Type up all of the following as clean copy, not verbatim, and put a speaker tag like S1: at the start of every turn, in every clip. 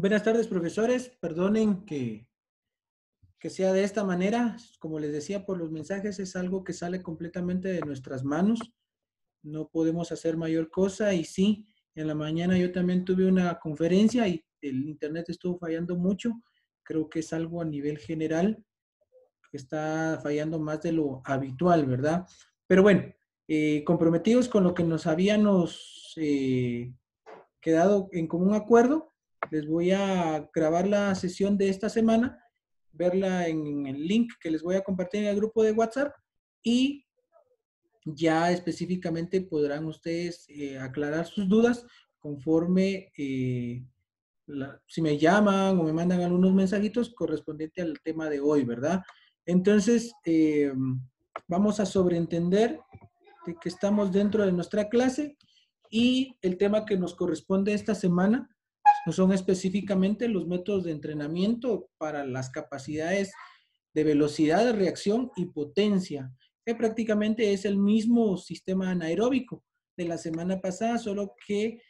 S1: Buenas tardes, profesores. Perdonen que sea de esta manera. Como les decía por los mensajes, es algo que sale completamente de nuestras manos. No podemos hacer mayor cosa. Y sí, en la mañana yo también tuve una conferencia y el internet estuvo fallando mucho. Creo que es algo a nivel general que está fallando más de lo habitual, ¿verdad? Pero bueno, comprometidos con lo que nos habíamos quedado en común acuerdo, les voy a grabar la sesión de esta semana, verla en el link que les voy a compartir en el grupo de WhatsApp y ya específicamente podrán ustedes aclarar sus dudas conforme si me llaman o me mandan algunos mensajitos correspondiente al tema de hoy, ¿verdad? Entonces, vamos a sobreentender de que estamos dentro de nuestra clase y el tema que nos corresponde esta semana son específicamente los métodos de entrenamiento para las capacidades de velocidad de reacción y potencia, que prácticamente es el mismo sistema anaeróbico de la semana pasada, solo que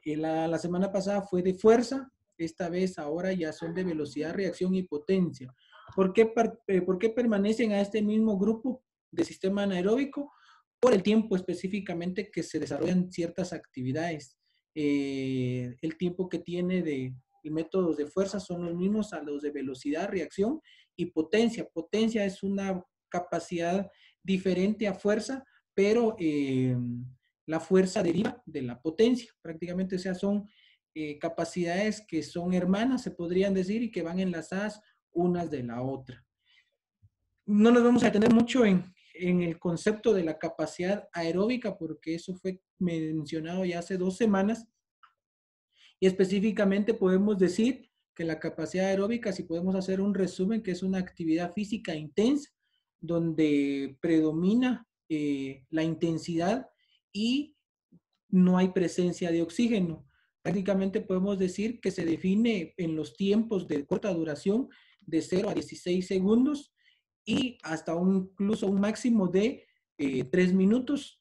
S1: la semana pasada fue de fuerza, esta vez ahora ya son de velocidad, reacción y potencia. ¿Por qué permanecen a este mismo grupo de sistema anaeróbico? Por el tiempo específicamente que se desarrollan ciertas actividades. El tiempo que tiene de métodos de fuerza son los mismos a los de velocidad, reacción y potencia. Potencia es una capacidad diferente a fuerza, pero la fuerza deriva de la potencia. Prácticamente, o sea, son capacidades que son hermanas, se podrían decir, y que van enlazadas unas de la otra. No nos vamos a detener mucho en el concepto de la capacidad aeróbica, porque eso fue mencionado ya hace 2 semanas, y específicamente podemos decir que la capacidad aeróbica, si podemos hacer un resumen, que es una actividad física intensa, donde predomina la intensidad y no hay presencia de oxígeno. Prácticamente podemos decir que se define en los tiempos de corta duración de 0 a 16 segundos y hasta incluso un máximo de 3 minutos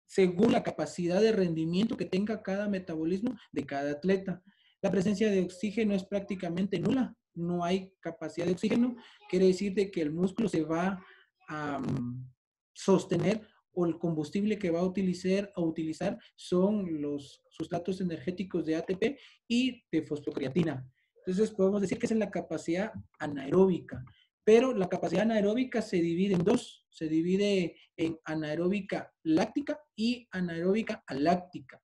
S1: según la capacidad de rendimiento que tenga cada metabolismo de cada atleta. La presencia de oxígeno es prácticamente nula, no hay capacidad de oxígeno, quiere decir de que el músculo se va a sostener o el combustible que va a utilizar son los sustratos energéticos de ATP y de fosfocreatina. Entonces podemos decir que esa es la capacidad anaeróbica, pero la capacidad anaeróbica se divide en dos, se divide en anaeróbica láctica y anaeróbica aláctica.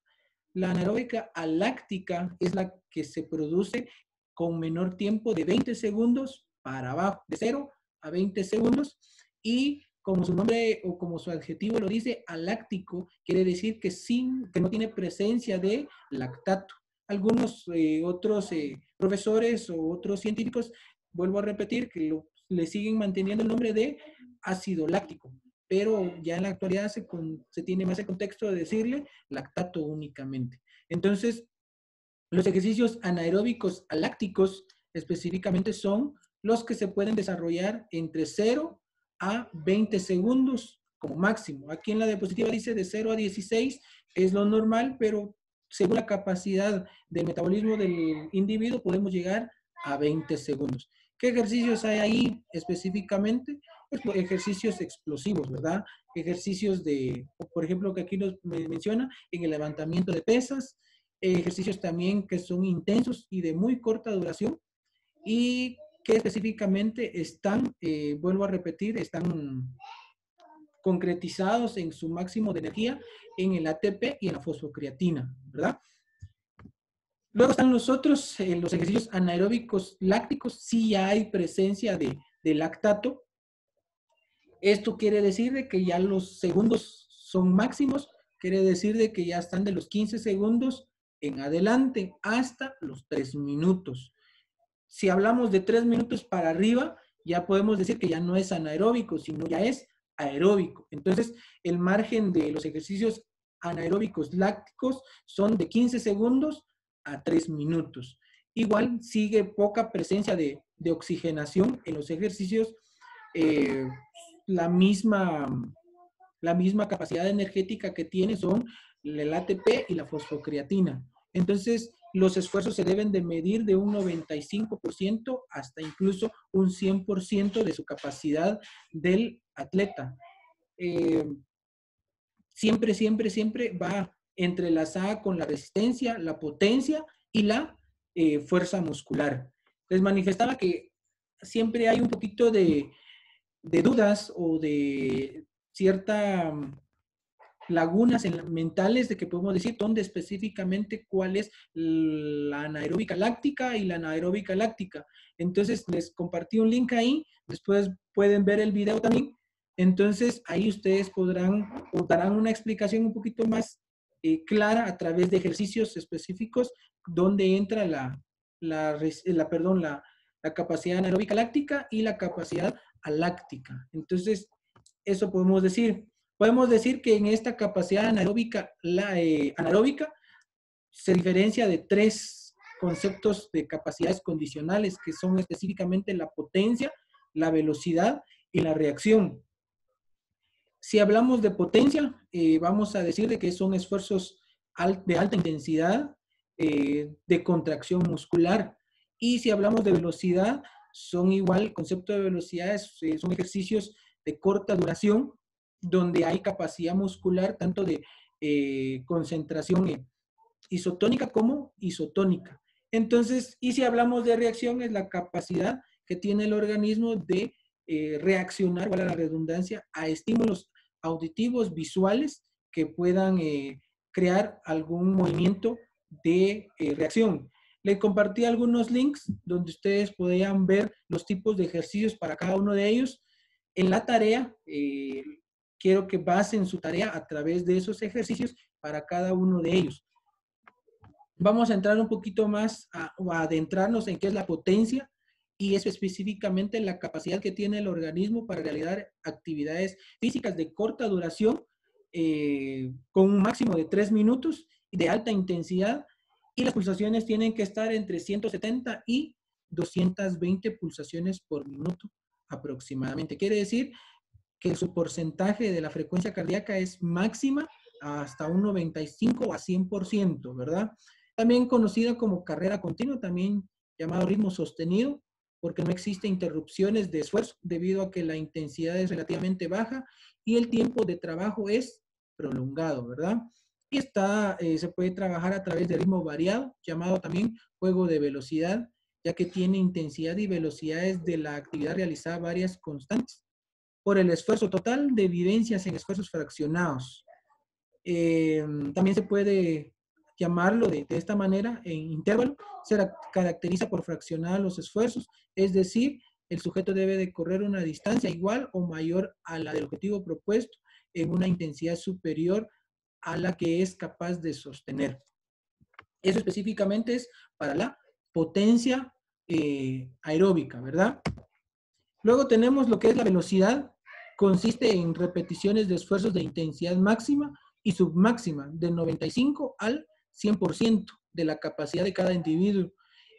S1: La anaeróbica aláctica es la que se produce con menor tiempo de 20 segundos para abajo, de 0 a 20 segundos, y como su nombre o como su adjetivo lo dice, aláctico, quiere decir que no tiene presencia de lactato. Algunos otros profesores o otros científicos, vuelvo a repetir, que le siguen manteniendo el nombre de ácido láctico, pero ya en la actualidad se tiene más el contexto de decirle lactato únicamente. Entonces, los ejercicios anaeróbicos alácticos específicamente son los que se pueden desarrollar entre 0 a 20 segundos como máximo. Aquí en la diapositiva dice de 0 a 16 es lo normal, pero según la capacidad del metabolismo del individuo podemos llegar a 20 segundos. ¿Qué ejercicios hay ahí específicamente? Pues ejercicios explosivos, ¿verdad? Ejercicios por ejemplo, que aquí nos menciona en el levantamiento de pesas, ejercicios también que son intensos y de muy corta duración y que específicamente están, vuelvo a repetir, están concretizados en su máximo de energía en el ATP y en la fosfocreatina, ¿verdad? Luego están los otros, los ejercicios anaeróbicos lácticos, sí ya hay presencia de lactato. Esto quiere decir de que ya los segundos son máximos, quiere decir de que ya están de los 15 segundos en adelante hasta los 3 minutos. Si hablamos de 3 minutos para arriba, ya podemos decir que ya no es anaeróbico, sino ya es aeróbico. Entonces, el margen de los ejercicios anaeróbicos lácticos son de 15 segundos a 3 minutos. Igual sigue poca presencia de oxigenación en los ejercicios, eh, la misma capacidad energética que tiene son el ATP y la fosfocreatina. Entonces, los esfuerzos se deben de medir de un 95% hasta incluso un 100% de su capacidad del atleta. Siempre, siempre, siempre va entrelazada con la resistencia, la potencia y la fuerza muscular. Les manifestaba que siempre hay un poquito de dudas o de cierta lagunas mentales de que podemos decir dónde específicamente cuál es la anaeróbica láctica y la anaeróbica láctica. Entonces les compartí un link ahí, después pueden ver el video también. Entonces ahí ustedes podrán o darán una explicación un poquito más clara a través de ejercicios específicos donde entra la capacidad anaeróbica láctica y la capacidad aláctica. Entonces, eso podemos decir. Podemos decir que en esta capacidad anaeróbica, anaeróbica se diferencia de 3 conceptos de capacidades condicionales, que son específicamente la potencia, la velocidad y la reacción. Si hablamos de potencia, vamos a decir de que son esfuerzos de alta intensidad, de contracción muscular. Y si hablamos de velocidad, son igual, el concepto de velocidad son ejercicios de corta duración, donde hay capacidad muscular tanto de concentración isotónica como isotónica. Entonces, y si hablamos de reacción, es la capacidad que tiene el organismo de reaccionar, vale la redundancia, a estímulos auditivos, visuales, que puedan crear algún movimiento de reacción. Les compartí algunos links donde ustedes podían ver los tipos de ejercicios para cada uno de ellos. En la tarea, quiero que basen su tarea a través de esos ejercicios para cada uno de ellos. Vamos a entrar un poquito más o a adentrarnos en qué es la potencia y es específicamente la capacidad que tiene el organismo para realizar actividades físicas de corta duración con un máximo de 3 minutos de alta intensidad, y las pulsaciones tienen que estar entre 170 y 220 pulsaciones por minuto aproximadamente. Quiere decir que su porcentaje de la frecuencia cardíaca es máxima hasta un 95 a 100%, ¿verdad? También conocida como carrera continua, también llamado ritmo sostenido, porque no existe interrupciones de esfuerzo debido a que la intensidad es relativamente baja y el tiempo de trabajo es prolongado, ¿verdad? Y se puede trabajar a través de ritmo variado, llamado también juego de velocidad, ya que tiene intensidad y velocidades de la actividad realizada varias constantes por el esfuerzo total de vivencias en esfuerzos fraccionados. También se puede llamarlo de esta manera, en intervalo, se caracteriza por fraccionar los esfuerzos, es decir, el sujeto debe de correr una distancia igual o mayor a la del objetivo propuesto en una intensidad superior a la que es capaz de sostener. Eso específicamente es para la potencia aeróbica, ¿verdad? Luego tenemos lo que es la velocidad. Consiste en repeticiones de esfuerzos de intensidad máxima y submáxima del 95 al 100% de la capacidad de cada individuo.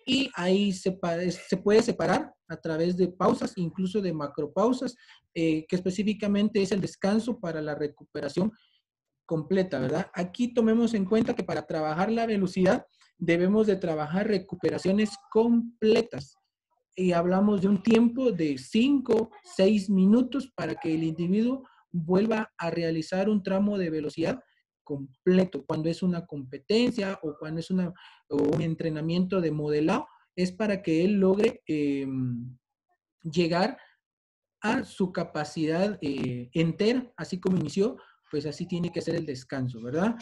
S1: Y ahí se puede separar a través de pausas, incluso de macropausas, que específicamente es el descanso para la recuperación completa, ¿verdad? Aquí tomemos en cuenta que para trabajar la velocidad debemos de trabajar recuperaciones completas. Y hablamos de un tiempo de 5, 6 minutos para que el individuo vuelva a realizar un tramo de velocidad completo. Cuando es una competencia o cuando es un entrenamiento de modelado, es para que él logre llegar a su capacidad entera, así como inició, pues así tiene que ser el descanso, ¿verdad?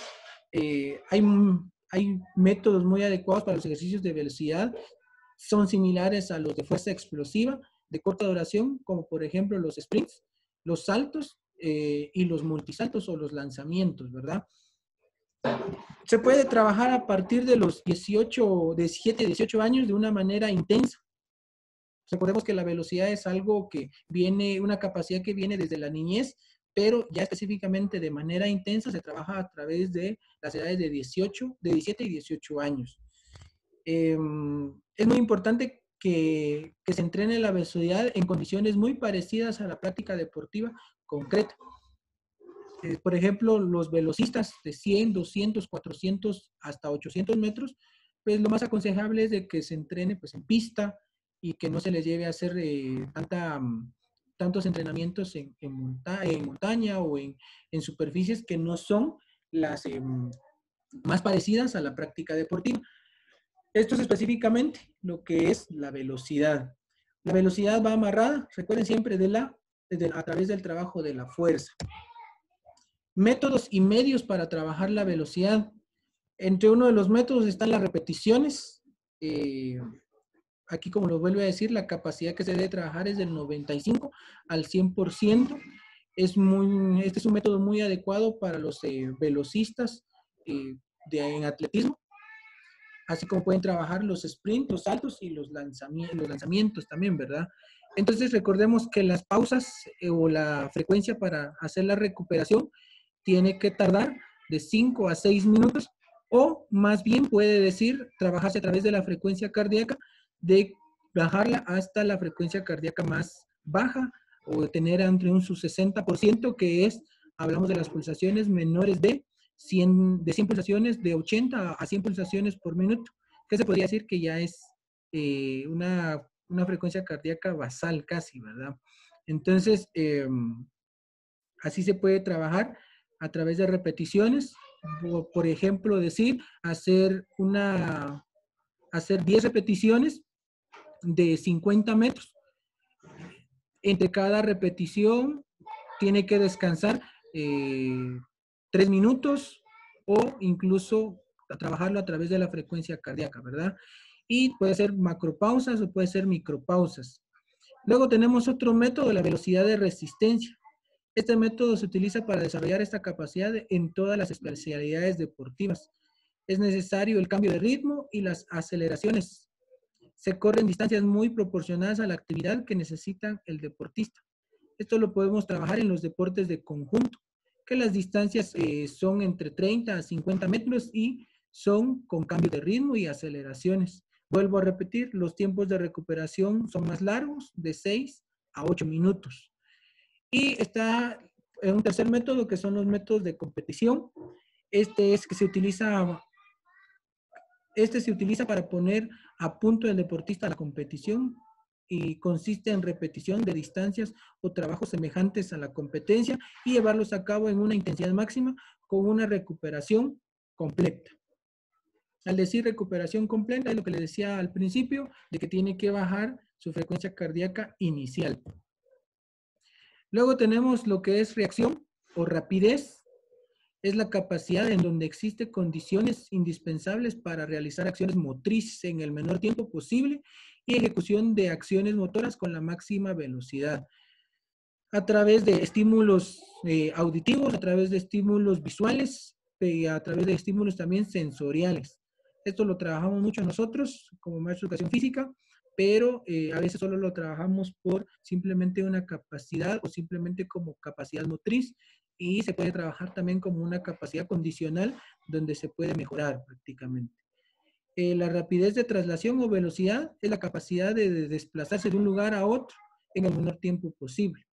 S1: Hay métodos muy adecuados para los ejercicios de velocidad. Son similares a los de fuerza explosiva de corta duración, como por ejemplo los sprints, los saltos y los multisaltos o los lanzamientos, ¿verdad? Se puede trabajar a partir de los 17, 18 años de una manera intensa. Recordemos que la velocidad es algo que viene, una capacidad que viene desde la niñez, pero ya específicamente de manera intensa se trabaja a través de las edades de 17 y 18 años. Es muy importante que se entrene la velocidad en condiciones muy parecidas a la práctica deportiva concreta. Por ejemplo, los velocistas de 100, 200, 400 hasta 800 metros pues lo más aconsejable es de que se entrene pues en pista y que no se les lleve a hacer tantos entrenamientos en montaña o en superficies que no son las más parecidas a la práctica deportiva. Esto es específicamente lo que es la velocidad. La velocidad va amarrada, recuerden siempre, a través del trabajo de la fuerza. Métodos y medios para trabajar la velocidad. Entre uno de los métodos están las repeticiones. Aquí, como lo vuelvo a decir, la capacidad que se debe trabajar es del 95 al 100%. Este es un método muy adecuado para los velocistas en atletismo, así como pueden trabajar los sprints, los saltos y los lanzamientos también, ¿verdad? Entonces recordemos que las pausas o la frecuencia para hacer la recuperación tiene que tardar de 5 a 6 minutos, o más bien puede decir trabajarse a través de la frecuencia cardíaca, de bajarla hasta la frecuencia cardíaca más baja o tener entre un su 60%, que es, hablamos de las pulsaciones menores de 100 pulsaciones, de 80 a 100 pulsaciones por minuto, que se podría decir que ya es una frecuencia cardíaca basal casi, ¿verdad? Entonces, así se puede trabajar a través de repeticiones. Por ejemplo, hacer 10 repeticiones de 50 metros. Entre cada repetición tiene que descansar 3 minutos, o incluso trabajarlo a través de la frecuencia cardíaca, ¿verdad? Y puede ser macropausas o puede ser micropausas. Luego tenemos otro método, la velocidad de resistencia. Este método se utiliza para desarrollar esta capacidad en todas las especialidades deportivas. Es necesario el cambio de ritmo y las aceleraciones. Se corren distancias muy proporcionadas a la actividad que necesita el deportista. Esto lo podemos trabajar en los deportes de conjunto, que las distancias son entre 30 a 50 metros y son con cambio de ritmo y aceleraciones. Vuelvo a repetir, los tiempos de recuperación son más largos, de 6 a 8 minutos. Y está un tercer método, que son los métodos de competición. Este se utiliza para poner a punto el deportista a la competición, y consiste en repetición de distancias o trabajos semejantes a la competencia y llevarlos a cabo en una intensidad máxima con una recuperación completa. Al decir recuperación completa, es lo que les decía al principio, de que tiene que bajar su frecuencia cardíaca inicial. Luego tenemos lo que es reacción o rapidez. Es la capacidad en donde existen condiciones indispensables para realizar acciones motrices en el menor tiempo posible y ejecución de acciones motoras con la máxima velocidad, a través de estímulos auditivos, a través de estímulos visuales, a través de estímulos también sensoriales. Esto lo trabajamos mucho nosotros como maestros de educación física, pero a veces solo lo trabajamos por simplemente una capacidad o simplemente como capacidad motriz, y se puede trabajar también como una capacidad condicional donde se puede mejorar prácticamente. La rapidez de traslación o velocidad es la capacidad de desplazarse de un lugar a otro en el menor tiempo posible.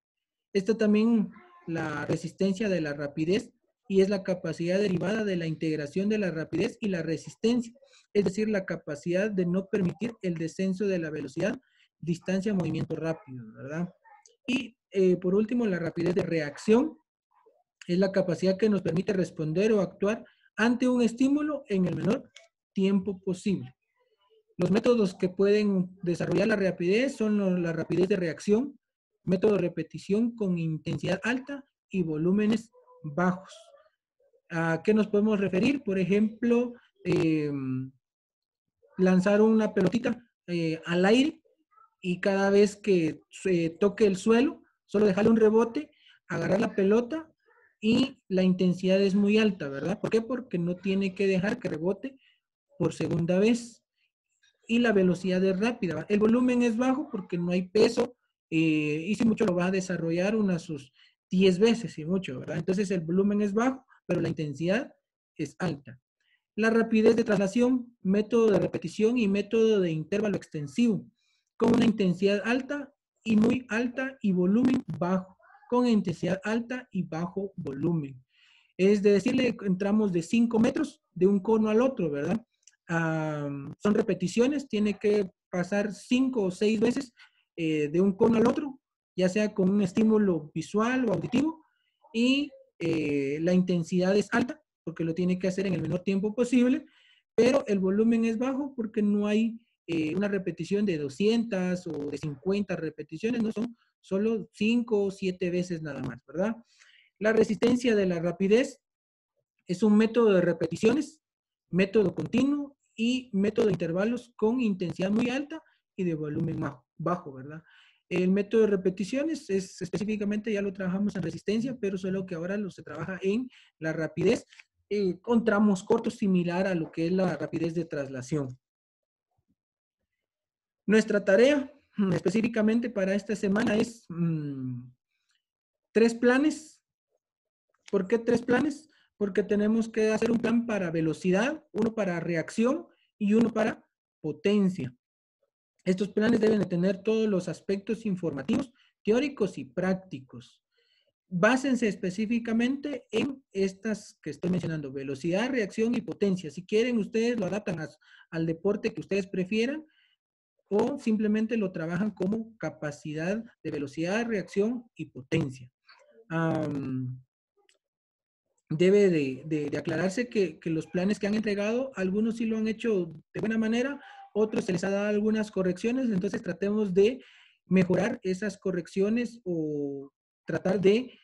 S1: Esta también, la resistencia de la rapidez, y es la capacidad derivada de la integración de la rapidez y la resistencia, es decir, la capacidad de no permitir el descenso de la velocidad, distancia, movimiento rápido, ¿verdad? Y por último, la rapidez de reacción es la capacidad que nos permite responder o actuar ante un estímulo en el menor tiempo posible. Los métodos que pueden desarrollar la rapidez son la rapidez de reacción, método de repetición con intensidad alta y volúmenes bajos. ¿A qué nos podemos referir? Por ejemplo, lanzar una pelotita al aire, y cada vez que toque el suelo, solo dejarle un rebote, agarrar la pelota, y la intensidad es muy alta, ¿verdad? ¿Por qué? Porque no tiene que dejar que rebote por segunda vez. Y la velocidad es rápida. El volumen es bajo porque no hay peso, y si mucho lo va a desarrollar unas sus 10 veces, y mucho, ¿verdad? Entonces el volumen es bajo, pero la intensidad es alta. La rapidez de traslación, método de repetición y método de intervalo extensivo, con una intensidad alta y muy alta y volumen bajo, con intensidad alta y bajo volumen. Es de decirle, entramos de 5 metros de un cono al otro, ¿verdad? son repeticiones, tiene que pasar 5 o 6 veces de un cono al otro, ya sea con un estímulo visual o auditivo, y la intensidad es alta, porque lo tiene que hacer en el menor tiempo posible, pero el volumen es bajo porque no hay una repetición de 200 o de 50 repeticiones, no son solo 5 o 7 veces nada más, ¿verdad? La resistencia de la rapidez es un método de repeticiones, método continuo y método de intervalos con intensidad muy alta y de volumen bajo, ¿verdad? El método de repeticiones es específicamente, ya lo trabajamos en resistencia, pero solo que ahora se trabaja en la rapidez con tramos cortos, similar a lo que es la rapidez de traslación. Nuestra tarea específicamente para esta semana es 3 planes. ¿Por qué 3 planes? Porque tenemos que hacer un plan para velocidad, uno para reacción y uno para potencia. Estos planes deben de tener todos los aspectos informativos, teóricos y prácticos. Básense específicamente en estas que estoy mencionando, velocidad, reacción y potencia. Si quieren, ustedes lo adaptan al deporte que ustedes prefieran o simplemente lo trabajan como capacidad de velocidad, reacción y potencia. Debe de aclararse que los planes que han entregado, algunos sí lo han hecho de buena manera, otros se les ha dado algunas correcciones, entonces tratemos de mejorar esas correcciones o tratar de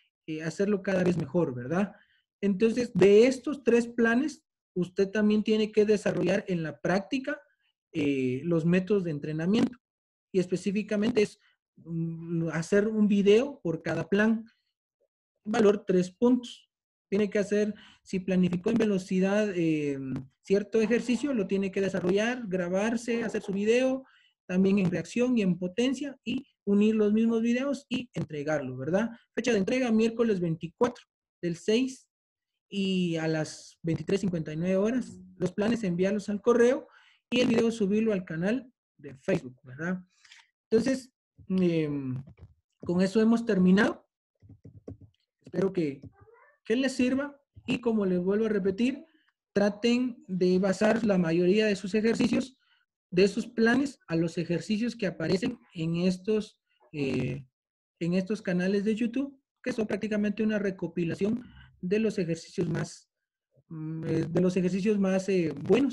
S1: hacerlo cada vez mejor, ¿verdad? Entonces, de estos 3 planes, usted también tiene que desarrollar en la práctica los métodos de entrenamiento y específicamente es hacer un video por cada plan, valor 3 puntos. Tiene que hacer, si planificó en velocidad cierto ejercicio, lo tiene que desarrollar, grabarse, hacer su video, también en reacción y en potencia, y unir los mismos videos y entregarlo, ¿verdad? Fecha de entrega, miércoles 24 del 6 y a las 23:59 horas. Los planes enviarlos al correo y el video subirlo al canal de Facebook, ¿verdad? Entonces, con eso hemos terminado. Espero que les sirva y como les vuelvo a repetir, traten de basar la mayoría de sus ejercicios, de sus planes, a los ejercicios que aparecen en estos canales de YouTube, que son prácticamente una recopilación de los ejercicios más buenos,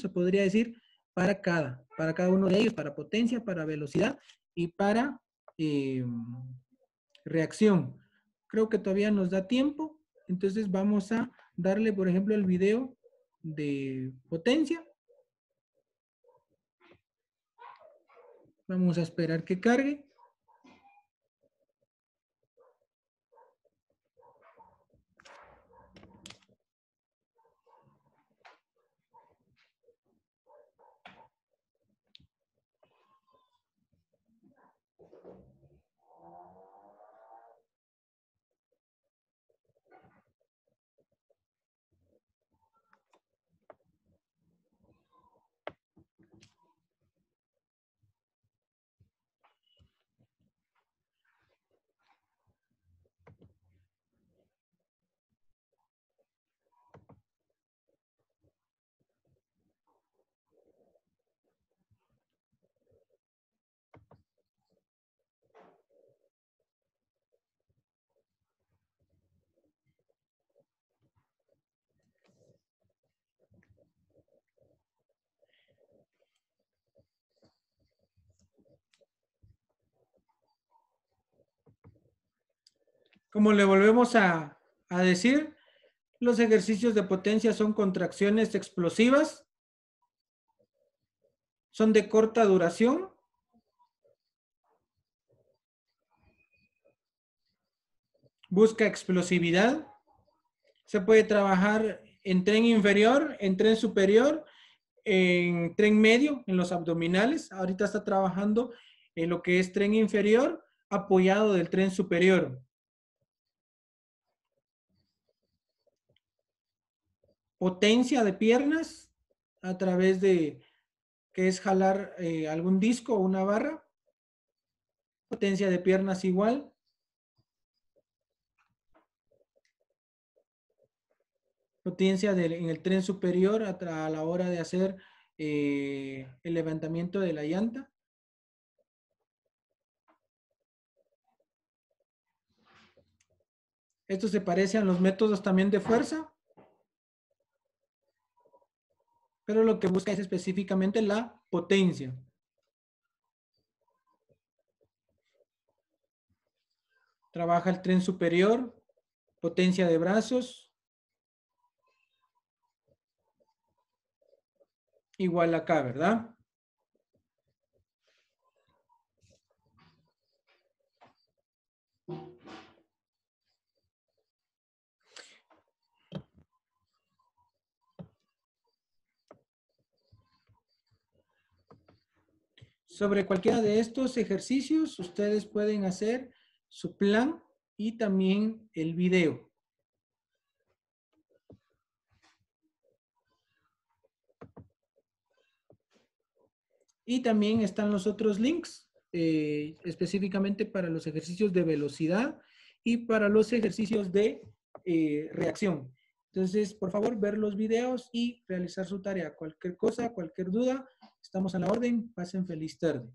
S1: se podría decir, para cada uno de ellos, para potencia, para velocidad y para eh, reacción. Creo que todavía nos da tiempo, entonces vamos a darle, por ejemplo, el video de potencia. Vamos a esperar que cargue. Como le volvemos a decir, los ejercicios de potencia son contracciones explosivas, son de corta duración, busca explosividad, se puede trabajar en tren inferior, en tren superior, en tren medio, en los abdominales. Ahorita está trabajando en lo que es tren inferior, apoyado del tren superior. Potencia de piernas a través de, que es jalar algún disco o una barra. Potencia de piernas igual. Potencia en el tren superior a la hora de hacer el levantamiento de la llanta. Esto se parece a los métodos también de fuerza, pero lo que busca es específicamente la potencia. Trabaja el tren superior, potencia de brazos, igual acá, ¿verdad? Sobre cualquiera de estos ejercicios, ustedes pueden hacer su plan y también el video. Y también están los otros links, específicamente para los ejercicios de velocidad y para los ejercicios de reacción. Entonces, por favor, ver los videos y realizar su tarea. Cualquier cosa, cualquier duda, estamos a la orden. Pasen feliz tarde.